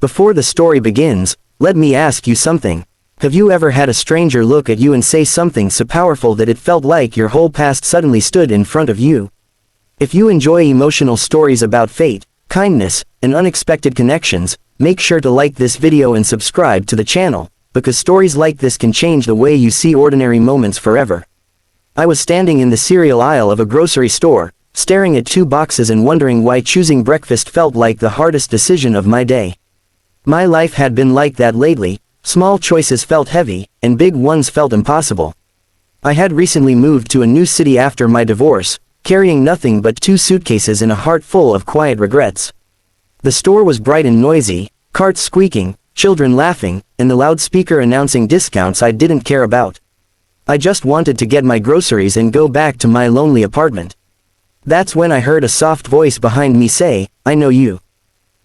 Before the story begins, let me ask you something. Have you ever had a stranger look at you and say something so powerful that it felt like your whole past suddenly stood in front of you? If you enjoy emotional stories about fate, kindness, and unexpected connections, make sure to like this video and subscribe to the channel, because stories like this can change the way you see ordinary moments forever. I was standing in the cereal aisle of a grocery store, staring at 2 boxes and wondering why choosing breakfast felt like the hardest decision of my day. My life had been like that lately. Small choices felt heavy, and big ones felt impossible. I had recently moved to a new city after my divorce, carrying nothing but 2 suitcases and a heart full of quiet regrets. The store was bright and noisy, carts squeaking, children laughing, and the loudspeaker announcing discounts I didn't care about. I just wanted to get my groceries and go back to my lonely apartment. That's when I heard a soft voice behind me say, "I know you."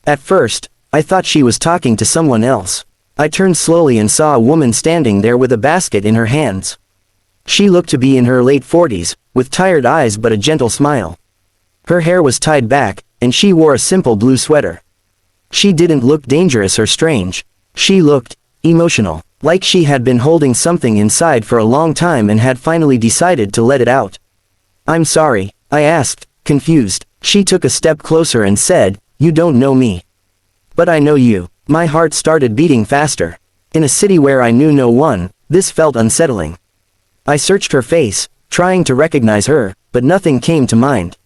At first, I thought she was talking to someone else. I turned slowly and saw a woman standing there with a basket in her hands. She looked to be in her late 40s, with tired eyes but a gentle smile. Her hair was tied back, and she wore a simple blue sweater. She didn't look dangerous or strange. She looked emotional, like she had been holding something inside for a long time and had finally decided to let it out. "I'm sorry," I asked, confused. She took a step closer and said, "You don't know me." "But I know you." My heart started beating faster. In a city where I knew no one, this felt unsettling. I searched her face, trying to recognize her, but nothing came to mind.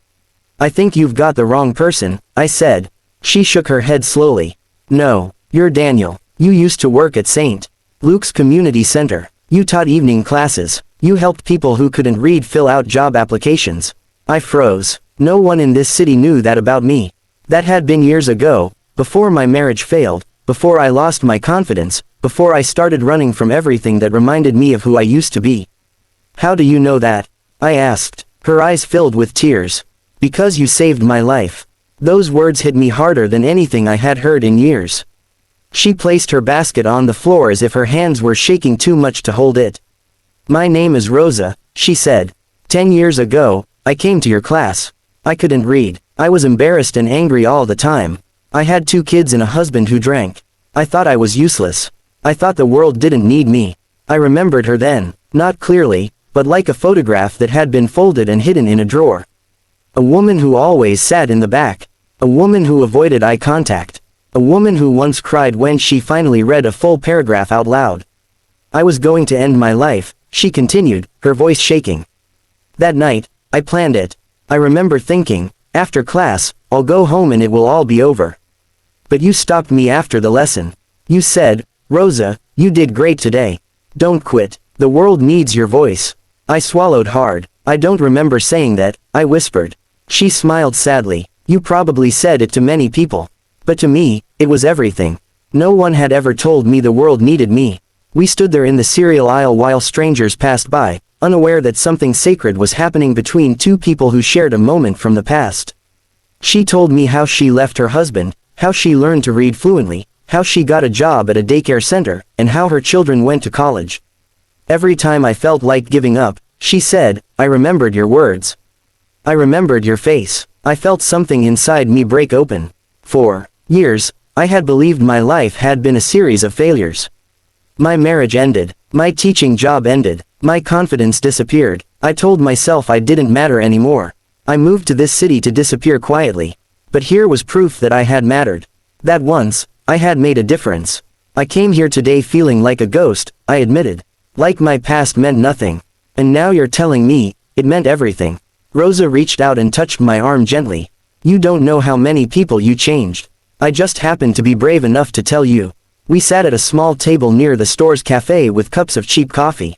"I think you've got the wrong person," I said. She shook her head slowly. "No, you're Daniel. You used to work at St. Luke's Community Center. You taught evening classes. You helped people who couldn't read fill out job applications." I froze. No one in this city knew that about me. That had been years ago, before my marriage failed, before I lost my confidence, before I started running from everything that reminded me of who I used to be. "How do you know that?" I asked. Her eyes filled with tears. "Because you saved my life." Those words hit me harder than anything I had heard in years. She placed her basket on the floor as if her hands were shaking too much to hold it. "My name is Rosa," she said. 10 years ago, I came to your class. I couldn't read. I was embarrassed and angry all the time. I had 2 kids and a husband who drank. I thought I was useless. I thought the world didn't need me. I remembered her then, not clearly, but like a photograph that had been folded and hidden in a drawer. A woman who always sat in the back. A woman who avoided eye contact. A woman who once cried when she finally read a full paragraph out loud. "I was going to end my life," she continued, her voice shaking. "That night, I planned it. I remember thinking, after class, I'll go home and it will all be over. But you stopped me after the lesson. You said, 'Rosa, you did great today. Don't quit. The world needs your voice.'" I swallowed hard. "I don't remember saying that," I whispered. She smiled sadly. "You probably said it to many people. But to me, it was everything. No one had ever told me the world needed me." We stood there in the cereal aisle while strangers passed by, unaware that something sacred was happening between 2 people who shared a moment from the past. She told me how she left her husband, how she learned to read fluently, how she got a job at a daycare center, and how her children went to college. Every time I felt like giving up, she said, "I remembered your words. I remembered your face." I felt something inside me break open. For years, I had believed my life had been a series of failures. My marriage ended. My teaching job ended. My confidence disappeared. I told myself I didn't matter anymore. I moved to this city to disappear quietly. But here was proof that I had mattered. That once, I had made a difference. "I came here today feeling like a ghost," I admitted. "Like my past meant nothing. And now you're telling me, it meant everything." Rosa reached out and touched my arm gently. "You don't know how many people you changed. I just happened to be brave enough to tell you." We sat at a small table near the store's cafe with cups of cheap coffee.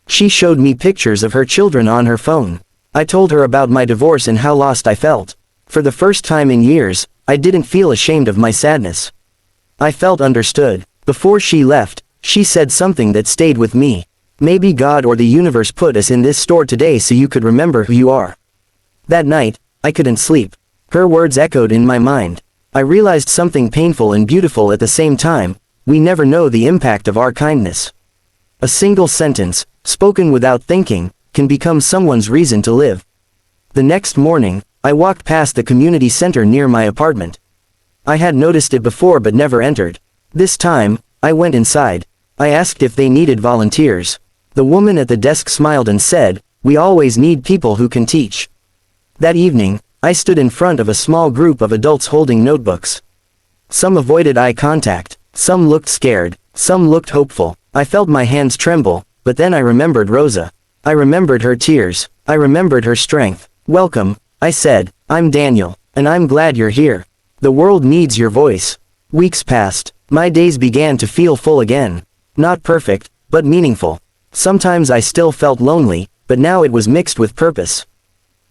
She showed me pictures of her children on her phone. I told her about my divorce and how lost I felt. For the first time in years, I didn't feel ashamed of my sadness. I felt understood. Before she left, she said something that stayed with me. "Maybe God or the universe put us in this store today so you could remember who you are." That night, I couldn't sleep. Her words echoed in my mind. I realized something painful and beautiful at the same time. We never know the impact of our kindness. A single sentence, spoken without thinking, can become someone's reason to live. The next morning, I walked past the community center near my apartment. I had noticed it before but never entered. This time, I went inside. I asked if they needed volunteers. The woman at the desk smiled and said, "We always need people who can teach." That evening, I stood in front of a small group of adults holding notebooks. Some avoided eye contact, some looked scared, some looked hopeful. I felt my hands tremble, but then I remembered Rosa. I remembered her tears. I remembered her strength. "Welcome," I said. "I'm Daniel, and I'm glad you're here. The world needs your voice." Weeks passed. My days began to feel full again. Not perfect, but meaningful. Sometimes I still felt lonely, but now it was mixed with purpose.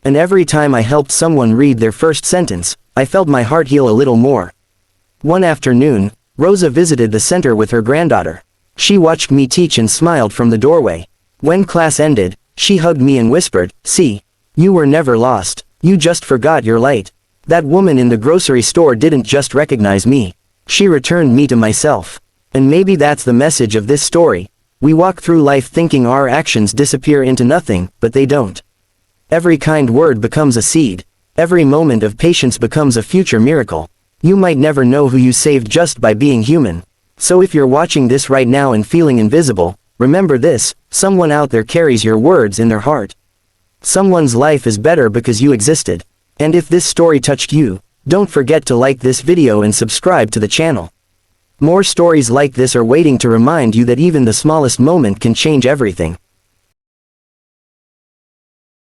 And every time I helped someone read their first sentence, I felt my heart heal a little more. One afternoon, Rosa visited the center with her granddaughter. She watched me teach and smiled from the doorway. When class ended, she hugged me and whispered, "See, you were never lost, you just forgot your light." That woman in the grocery store didn't just recognize me. She returned me to myself. And maybe that's the message of this story. We walk through life thinking our actions disappear into nothing, but they don't. Every kind word becomes a seed. Every moment of patience becomes a future miracle. You might never know who you saved just by being human. So if you're watching this right now and feeling invisible, remember this: someone out there carries your words in their heart. Someone's life is better because you existed. And if this story touched you, don't forget to like this video and subscribe to the channel. More stories like this are waiting to remind you that even the smallest moment can change everything.